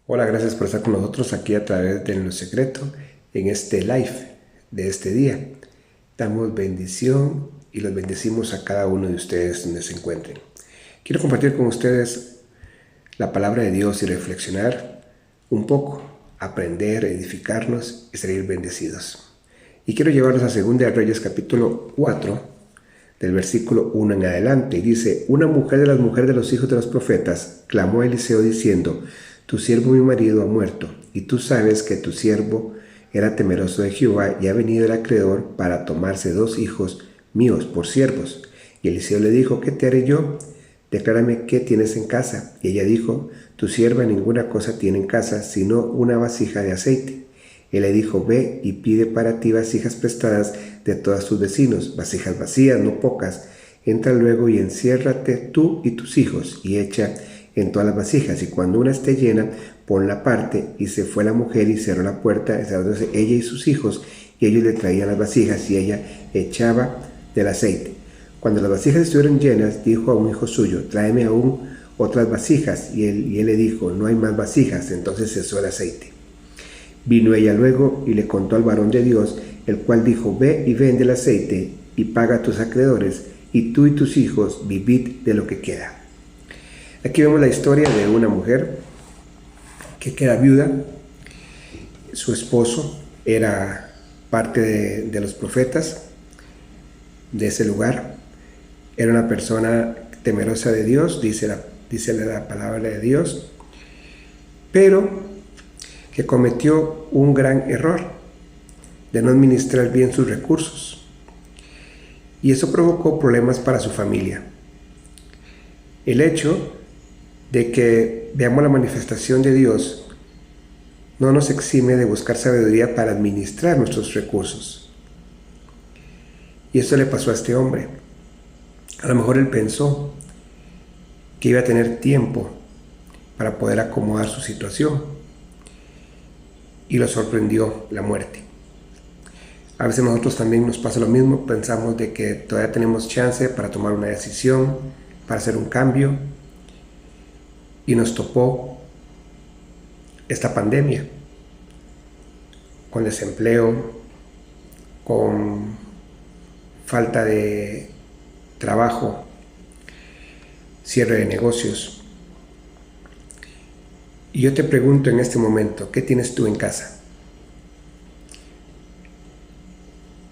Hola, gracias por estar con nosotros aquí a través de Lo Secreto en este live de este día. Damos bendición y los bendecimos a cada uno de ustedes donde se encuentren. Quiero compartir con ustedes la palabra de Dios y reflexionar un poco, aprender, edificarnos y salir bendecidos. Y quiero llevarlos a 2 de Reyes capítulo 4 del versículo 1 en adelante. Y dice: una mujer de las mujeres de los hijos de los profetas clamó a Eliseo diciendo: tu siervo mi marido ha muerto, y tú sabes que tu siervo era temeroso de Jehová, y ha venido el acreedor para tomarse 2 hijos míos por siervos. Y Eliseo le dijo: ¿qué te haré yo? Declárame qué tienes en casa. Y ella dijo: tu sierva ninguna cosa tiene en casa, sino una vasija de aceite. Él le dijo: ve y pide para ti vasijas prestadas de todos tus vecinos, vasijas vacías, no pocas. Entra luego y enciérrate tú y tus hijos, y echa en todas las vasijas, y cuando una esté llena, ponla aparte. Y se fue la mujer y cerró la puerta, encerrándose ella y sus hijos, y ellos le traían las vasijas, y ella echaba del aceite. Cuando las vasijas estuvieron llenas, dijo a un hijo suyo: tráeme aún otras vasijas. Y él le dijo: no hay más vasijas. Entonces cesó el aceite. Vino ella luego y le contó al varón de Dios, el cual dijo: ve y vende el aceite y paga a tus acreedores, y tú y tus hijos vivid de lo que queda. Aquí vemos la historia de una mujer que queda viuda. Su esposo era parte de los profetas de ese lugar. Era una persona temerosa de Dios, dice la palabra de Dios, pero que cometió un gran error de no administrar bien sus recursos. Y eso provocó problemas para su familia. El hecho de que veamos la manifestación de Dios no nos exime de buscar sabiduría para administrar nuestros recursos. Y eso le pasó a este hombre. A lo mejor él pensó que iba a tener tiempo para poder acomodar su situación, y lo sorprendió la muerte. A veces nosotros también nos pasa lo mismo, pensamos de que todavía tenemos chance para tomar una decisión, para hacer un cambio, y nos topó esta pandemia, con desempleo, con falta de trabajo, cierre de negocios. Y yo te pregunto en este momento: ¿qué tienes tú en casa?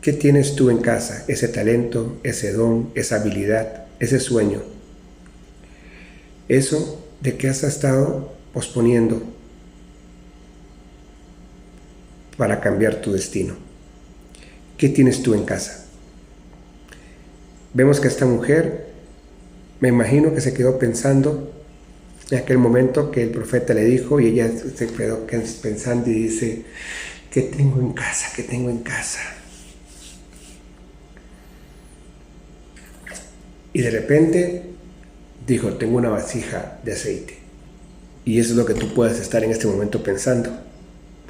¿Qué tienes tú en casa? Ese talento, ese don, esa habilidad, ese sueño. Eso de que has estado posponiendo para cambiar tu destino. ¿Qué tienes tú en casa? Vemos que esta mujer, me imagino que se quedó pensando en aquel momento que el profeta le dijo, y ella se quedó pensando y dice: ¿qué tengo en casa? ¿Qué tengo en casa? Y de repente dijo: tengo una vasija de aceite. Y eso es lo que tú puedes estar en este momento pensando: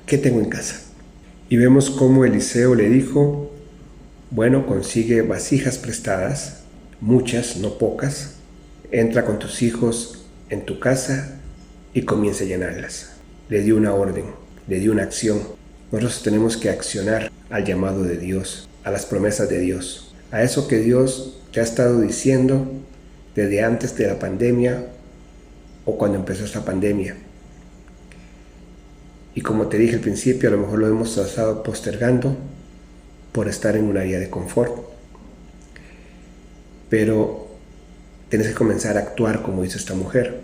¿qué tengo en casa? Y vemos cómo Eliseo le dijo: bueno, consigue vasijas prestadas, muchas, no pocas, entra con tus hijos en tu casa y comienza a llenarlas. Le dio una orden, le dio una acción. Nosotros tenemos que accionar al llamado de Dios, a las promesas de Dios, a eso que Dios te ha estado diciendo desde antes de la pandemia o cuando empezó esta pandemia. Y como te dije al principio, a lo mejor lo hemos estado postergando por estar en un área de confort. Pero tienes que comenzar a actuar como hizo esta mujer.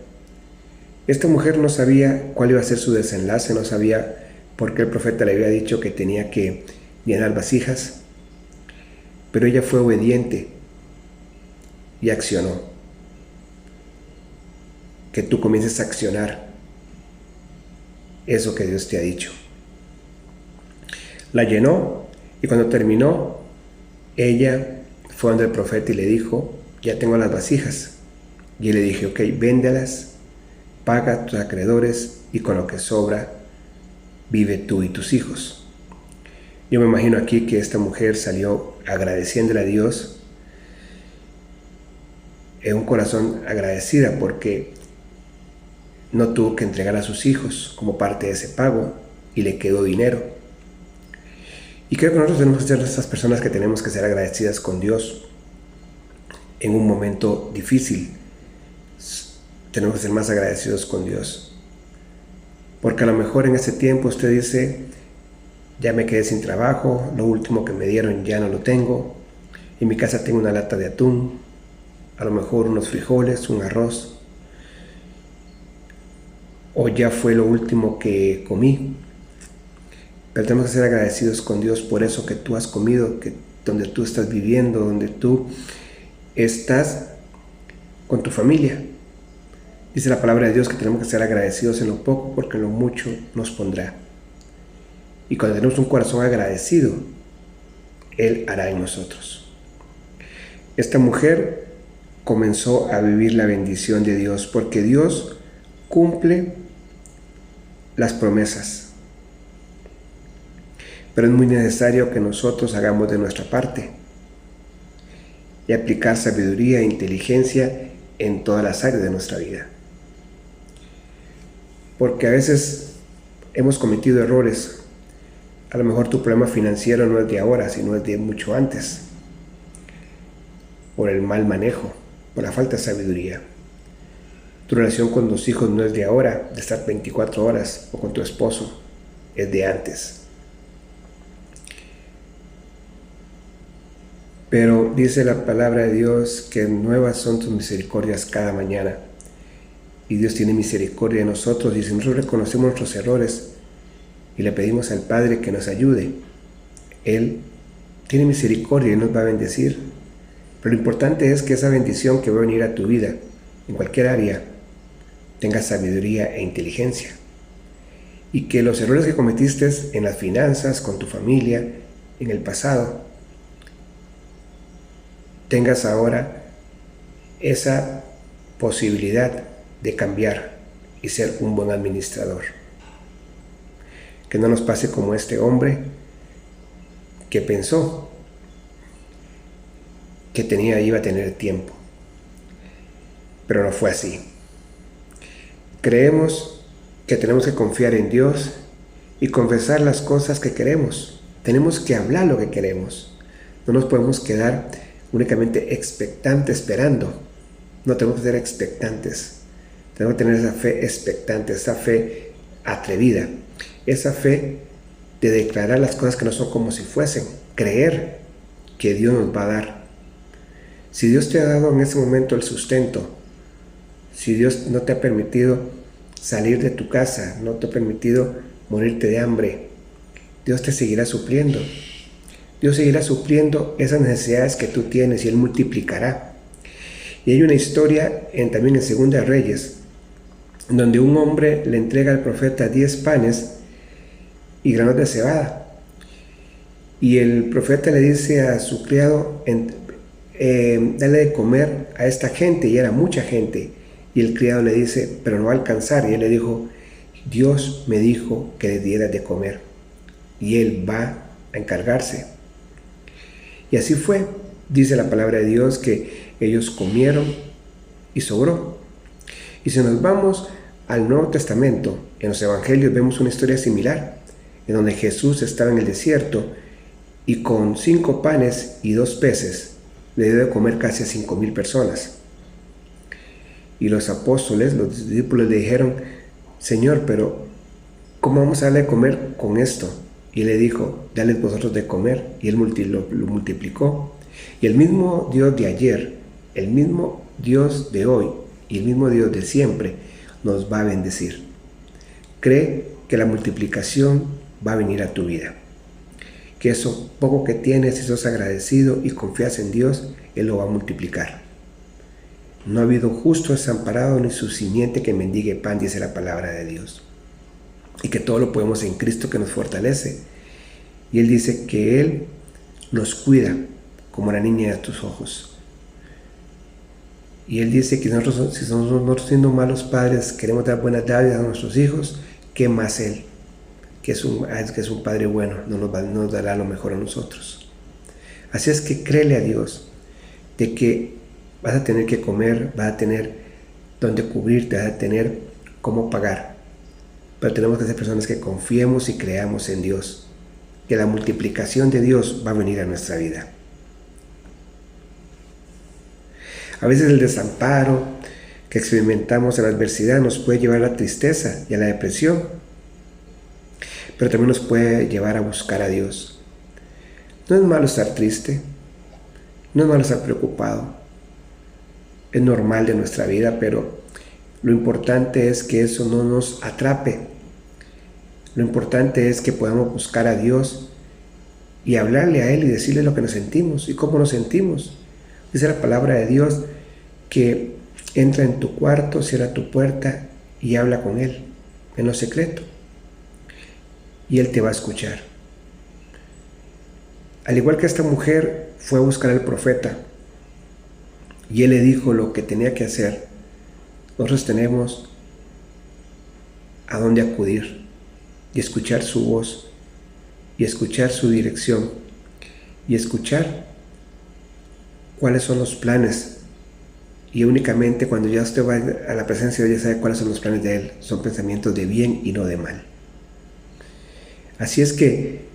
Esta mujer no sabía cuál iba a ser su desenlace, no sabía por qué el profeta le había dicho que tenía que llenar vasijas, pero ella fue obediente y accionó. Que tú comiences a accionar eso que Dios te ha dicho. La llenó, y cuando terminó, ella fue donde el profeta y le dijo: ya tengo las vasijas. Y él le dije: ok, véndelas, paga a tus acreedores, y con lo que sobra, vive tú y tus hijos. Yo me imagino aquí que esta mujer salió agradeciéndole a Dios, en un corazón agradecida, porque no tuvo que entregar a sus hijos como parte de ese pago y le quedó dinero. Y creo que nosotros tenemos que ser esas personas que tenemos que ser agradecidas con Dios en un momento difícil. Tenemos que ser más agradecidos con Dios. Porque a lo mejor en ese tiempo usted dice, ya me quedé sin trabajo, lo último que me dieron ya no lo tengo, en mi casa tengo una lata de atún, a lo mejor unos frijoles, un arroz, o ya fue lo último que comí. Pero tenemos que ser agradecidos con Dios por eso que tú has comido, que donde tú estás viviendo, donde tú estás con tu familia. Dice la palabra de Dios que tenemos que ser agradecidos en lo poco porque en lo mucho nos pondrá. Y cuando tenemos un corazón agradecido, Él hará en nosotros. Esta mujer comenzó a vivir la bendición de Dios porque Dios cumple las promesas. Pero es muy necesario que nosotros hagamos de nuestra parte y aplicar sabiduría e inteligencia en todas las áreas de nuestra vida. Porque a veces hemos cometido errores. A lo mejor tu problema financiero no es de ahora, sino es de mucho antes. Por el mal manejo, por la falta de sabiduría. Tu relación con los hijos no es de ahora, de estar 24 horas, o con tu esposo, es de antes. Pero dice la palabra de Dios que nuevas son tus misericordias cada mañana. Y Dios tiene misericordia de nosotros, y si nosotros reconocemos nuestros errores y le pedimos al Padre que nos ayude, Él tiene misericordia y nos va a bendecir. Pero lo importante es que esa bendición que va a venir a tu vida, en cualquier área, tenga sabiduría e inteligencia. Y que los errores que cometiste en las finanzas, con tu familia, en el pasado, tengas ahora esa posibilidad de cambiar y ser un buen administrador. Que no nos pase como este hombre que pensó que iba a tener tiempo, pero no fue así. Creemos que tenemos que confiar en Dios y confesar las cosas que queremos. Tenemos que hablar lo que queremos. No nos podemos quedar únicamente expectantes esperando. No tenemos que ser expectantes. Tenemos que tener esa fe expectante, esa fe atrevida, esa fe de declarar las cosas que no son como si fuesen, creer que Dios nos va a dar. Si Dios te ha dado en ese momento el sustento, si Dios no te ha permitido salir de tu casa, no te ha permitido morirte de hambre, Dios te seguirá supliendo. Dios seguirá supliendo esas necesidades que tú tienes y Él multiplicará. Y hay una historia también en Segunda de Reyes, donde un hombre le entrega al profeta 10 panes y granos de cebada. Y el profeta le dice a su criado, dale de comer a esta gente, y era mucha gente. Y el criado le dice, pero no va a alcanzar. Y él le dijo, Dios me dijo que le dieras de comer, y Él va a encargarse. Y así fue. Dice la palabra de Dios que ellos comieron y sobró. Y si nos vamos al Nuevo Testamento, en los Evangelios vemos una historia similar, en donde Jesús estaba en el desierto y con 5 panes y 2 peces le dio de comer casi a 5,000 personas. Y los apóstoles, los discípulos le dijeron, Señor, pero ¿cómo vamos a darle de comer con esto? Y él le dijo, dale vosotros de comer. Y él lo multiplicó. Y el mismo Dios de ayer, el mismo Dios de hoy y el mismo Dios de siempre nos va a bendecir. Cree que la multiplicación va a venir a tu vida. Que eso poco que tienes, si sos agradecido y confías en Dios, Él lo va a multiplicar. No ha habido justo desamparado ni su simiente que mendigue pan, dice la palabra de Dios. Y que todo lo podemos en Cristo que nos fortalece. Y Él dice que Él nos cuida como la niña de tus ojos. Y Él dice que nosotros, si nosotros siendo malos padres queremos dar buenas dádivas a nuestros hijos, ¿qué más Él? Que es un Padre bueno, nos dará lo mejor a nosotros. Así es que créele a Dios de que vas a tener que comer, vas a tener donde cubrirte, vas a tener cómo pagar. Pero tenemos que ser personas que confiemos y creamos en Dios, que la multiplicación de Dios va a venir a nuestra vida. A veces el desamparo que experimentamos en la adversidad nos puede llevar a la tristeza y a la depresión, pero también nos puede llevar a buscar a Dios. No es malo estar triste, no es malo estar preocupado, es normal de nuestra vida, pero lo importante es que eso no nos atrape. Lo importante es que podamos buscar a Dios y hablarle a Él y decirle lo que nos sentimos y cómo nos sentimos. Dice la palabra de Dios que entra en tu cuarto, cierra tu puerta y habla con Él en lo secreto. Y Él te va a escuchar. Al igual que esta mujer fue a buscar al profeta y Él le dijo lo que tenía que hacer, nosotros tenemos a dónde acudir y escuchar su voz y escuchar su dirección y escuchar cuáles son los planes. Y únicamente cuando ya usted va a la presencia de Dios, sabe cuáles son los planes de Él. Son pensamientos de bien y no de mal. Así es que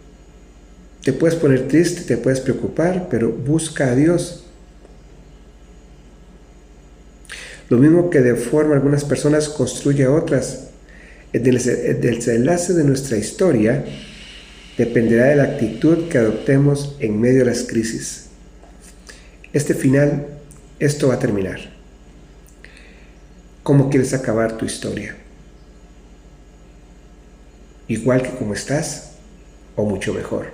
te puedes poner triste, te puedes preocupar, pero busca a Dios. Lo mismo que deforma a algunas personas, construye a otras. El desenlace de nuestra historia dependerá de la actitud que adoptemos en medio de las crisis. Esto va a terminar. ¿Cómo quieres acabar tu historia? ¿Igual que como estás o mucho mejor?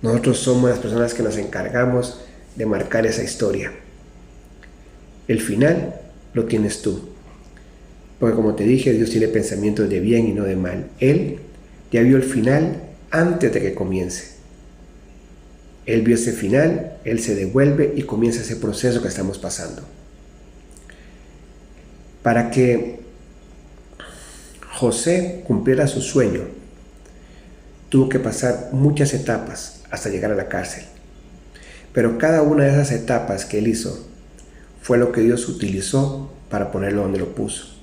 Nosotros somos las personas que nos encargamos de marcar esa historia. El final lo tienes tú. Porque como te dije, Dios tiene pensamientos de bien y no de mal. Él ya vio el final antes de que comience. Él vio ese final, Él se devuelve y comienza ese proceso que estamos pasando. Para que José cumpliera su sueño, tuvo que pasar muchas etapas hasta llegar a la cárcel. Pero cada una de esas etapas que él hizo fue lo que Dios utilizó para ponerlo donde lo puso.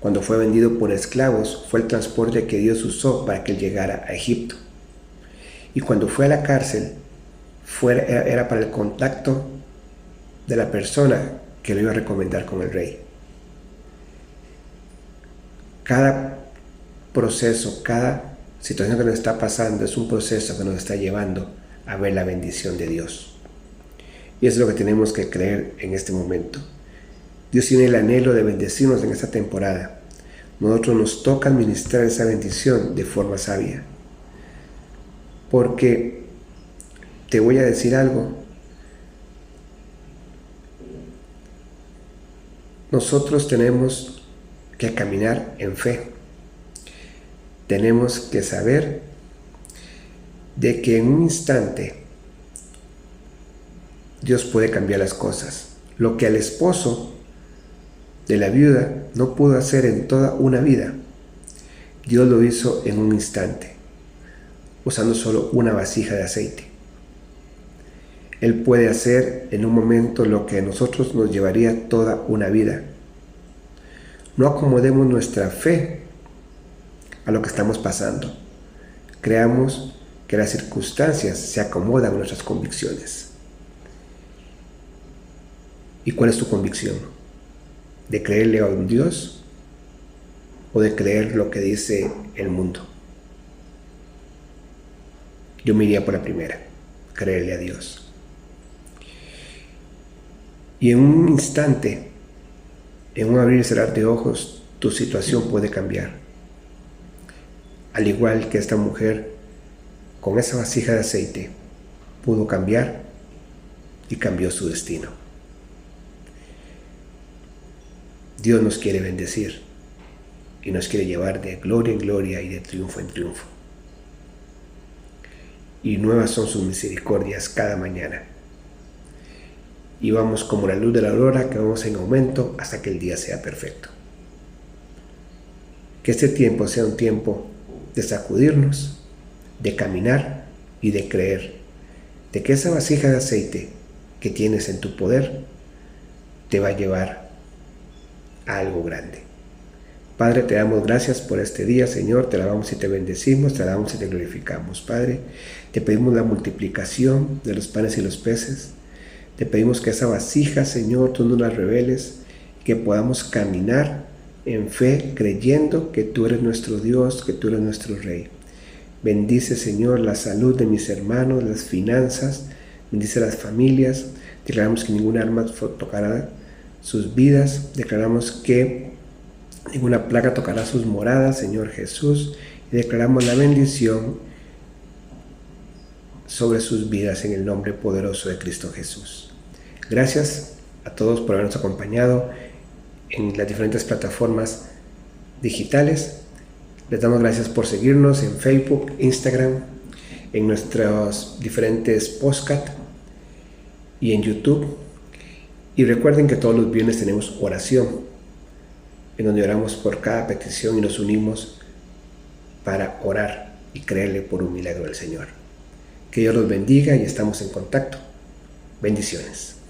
Cuando fue vendido por esclavos, fue el transporte que Dios usó para que él llegara a Egipto. Y cuando fue a la cárcel, era para el contacto de la persona que lo iba a recomendar con el rey. Cada proceso, cada situación que nos está pasando es un proceso que nos está llevando a ver la bendición de Dios. Y eso es lo que tenemos que creer en este momento. Dios tiene el anhelo de bendecirnos en esta temporada. Nosotros nos toca administrar esa bendición de forma sabia. Porque te voy a decir algo. Nosotros tenemos que caminar en fe. Tenemos que saber de que en un instante Dios puede cambiar las cosas. Lo que al esposo de la viuda no pudo hacer en toda una vida, Dios lo hizo en un instante, usando solo una vasija de aceite. Él puede hacer en un momento lo que a nosotros nos llevaría toda una vida. No acomodemos nuestra fe a lo que estamos pasando. Creamos que las circunstancias se acomodan a nuestras convicciones. ¿Y cuál es tu convicción? ¿De creerle a un Dios o de creer lo que dice el mundo? Yo me iría por la primera, creerle a Dios. Y en un instante, en un abrir y cerrar de ojos, tu situación puede cambiar. Al igual que esta mujer, con esa vasija de aceite, pudo cambiar y cambió su destino. Dios nos quiere bendecir y nos quiere llevar de gloria en gloria y de triunfo en triunfo. Y nuevas son sus misericordias cada mañana. Y vamos como la luz de la aurora, que vamos en aumento hasta que el día sea perfecto. Que este tiempo sea un tiempo de sacudirnos, de caminar y de creer, de que esa vasija de aceite que tienes en tu poder te va a llevar a algo grande. Padre, te damos gracias por este día, Señor, te alabamos y te bendecimos, te alabamos y te glorificamos. Padre, te pedimos la multiplicación de los panes y los peces. Te pedimos que esa vasija, Señor, tú nos la reveles, que podamos caminar en fe, creyendo que tú eres nuestro Dios, que tú eres nuestro Rey. Bendice, Señor, la salud de mis hermanos, las finanzas, bendice las familias. Declaramos que ninguna arma tocará sus vidas. Declaramos que ninguna plaga tocará sus moradas, Señor Jesús. Y declaramos la bendición sobre sus vidas en el nombre poderoso de Cristo Jesús. Gracias a todos por habernos acompañado en las diferentes plataformas digitales. Les damos gracias por seguirnos en Facebook, Instagram, en nuestros diferentes podcasts y en YouTube. Y recuerden que todos los viernes tenemos oración, en donde oramos por cada petición y nos unimos para orar y creerle por un milagro del Señor. Que Dios los bendiga y estamos en contacto. Bendiciones.